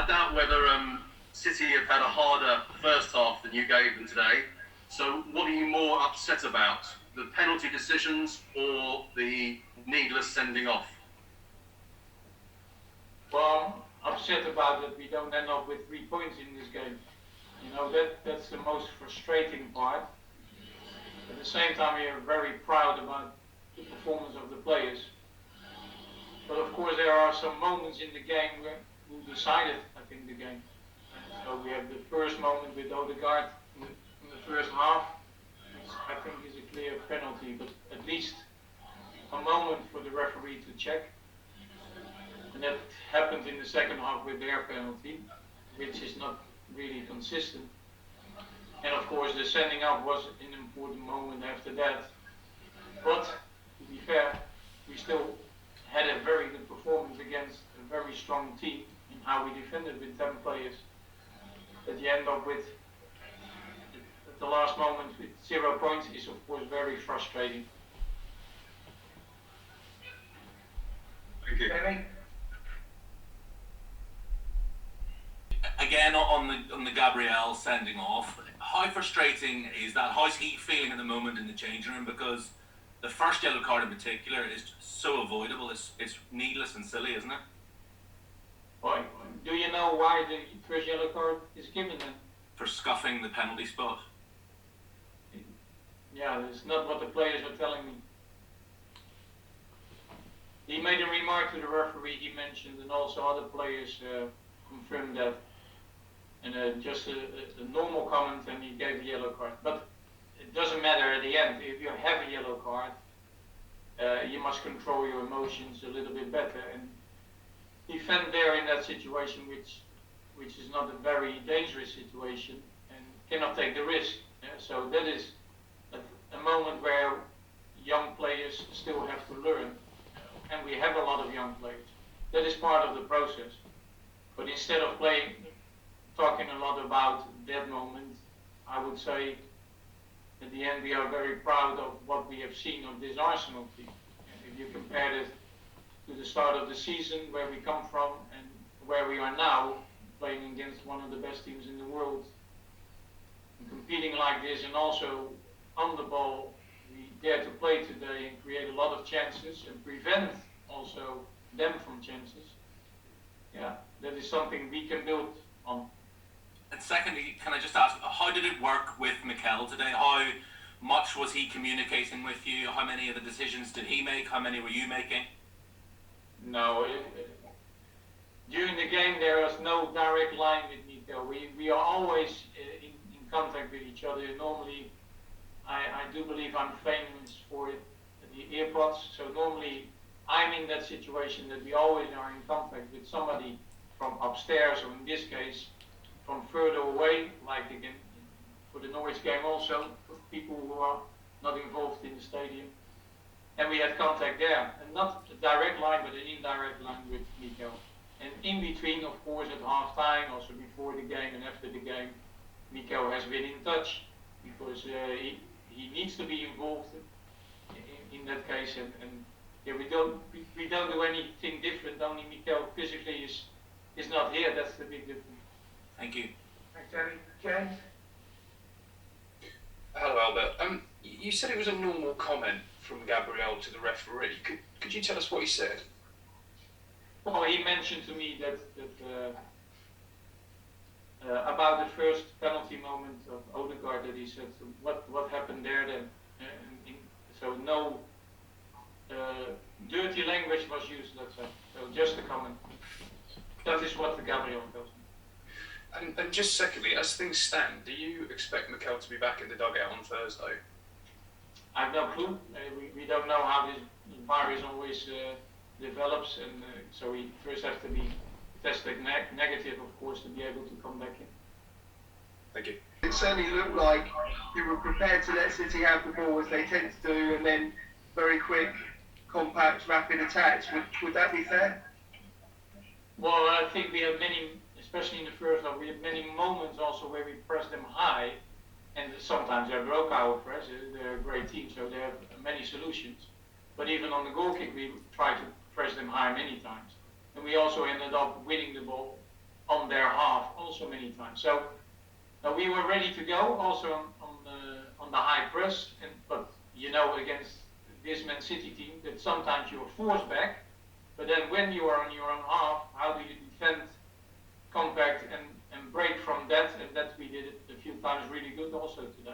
I doubt whether City have had a harder first half than you gave them today. So what are you more upset about? The penalty decisions or the needless sending off? Well, I'm upset about that we don't end up with 3 points in this game. You know, that's the most frustrating part. At the same time, we are very proud about the performance of the players. But of course, there are some moments in the game who decided, I think, the game. So we have the first moment with Odegaard in the first half, which I think is a clear penalty, but at least a moment for the referee to check. And that happened in the second half with their penalty, which is not really consistent. And of course, the sending up was an important moment after that. But to be fair, we still had a very good performance against a very strong team in how we defended with 10 players. That you end up with at the last moment with 0 points is of course very frustrating. Thank you. Again, on the Gabriel sending off, how frustrating is that? How's he feeling at the moment in the changing room? Because the first yellow card in particular is so avoidable. It's needless and silly, isn't it? Well, do you know why the first yellow card is given then? For scuffing the penalty spot. Yeah, that's not what the players are telling me. He made a remark to the referee, he mentioned, and also other players confirmed that. And just a normal comment, and he gave a yellow card. But it doesn't matter at the end. If you have a yellow card, you must control your emotions a little bit better and defend there in that situation, which is not a very dangerous situation and cannot take the risk. So that is a moment where young players still have to learn, and we have a lot of young players. That is part of the process. But instead of talking a lot about that moment, I would say at the end we are very proud of what we have seen of this Arsenal team. And if you compare it to the start of the season, where we come from and where we are now, playing against one of the best teams in the world, and competing like this, and also on the ball, we dare to play today and create a lot of chances and prevent also them from chances. Yeah, that is something we can build on. And secondly, can I just ask, how did it work with Mikel today? How much was he communicating with you? How many of the decisions did he make? How many were you making? No, during the game there was no direct line with Mikel. We are always in contact with each other. Normally, I do believe I'm famous for it, the earpods. So normally I'm in that situation that we always are in contact with somebody from upstairs, or in this case, from further away, like again for the Norwich game also, people who are not involved in the stadium. And we had contact there, and not a direct line, but an indirect line with Mikel. And in between, of course, at half time, also before the game and after the game, Mikel has been in touch, because he needs to be involved in that case. And yeah, we don't do anything different. Only Mikel physically is not here. That's the big difference. Thank you. Thanks, Danny. James? Hello, Albert. You said it was a normal comment from Gabriel to the referee. Could you tell us what he said? Well, he mentioned to me that about the first penalty moment of Odegaard, that he said, what happened there then? So no dirty language was used, let's say. So just a comment. That is what the Gabriel tells me. And just secondly, as things stand, do you expect Mikel to be back in the dugout on Thursday? I have no clue. We don't know how this virus always develops, and so we first have to be tested negative, of course, to be able to come back in. Thank you. It certainly looked like you were prepared to let City have the ball, as they tend to do, and then very quick, compact, rapid attacks. Would that be fair? Well, I think we have many, especially in the first half, we have many moments also where we press them high, and sometimes they broke our press. They're a great team, so they have many solutions. But even on the goal kick, we tried to press them high many times. And we also ended up winning the ball. on their half also many times. So we were ready to go also on the high press, but against this Man City team that sometimes you are forced back, but then when you are on your own half, how do you defend compact and break from that? And that we did it a few times really good also today.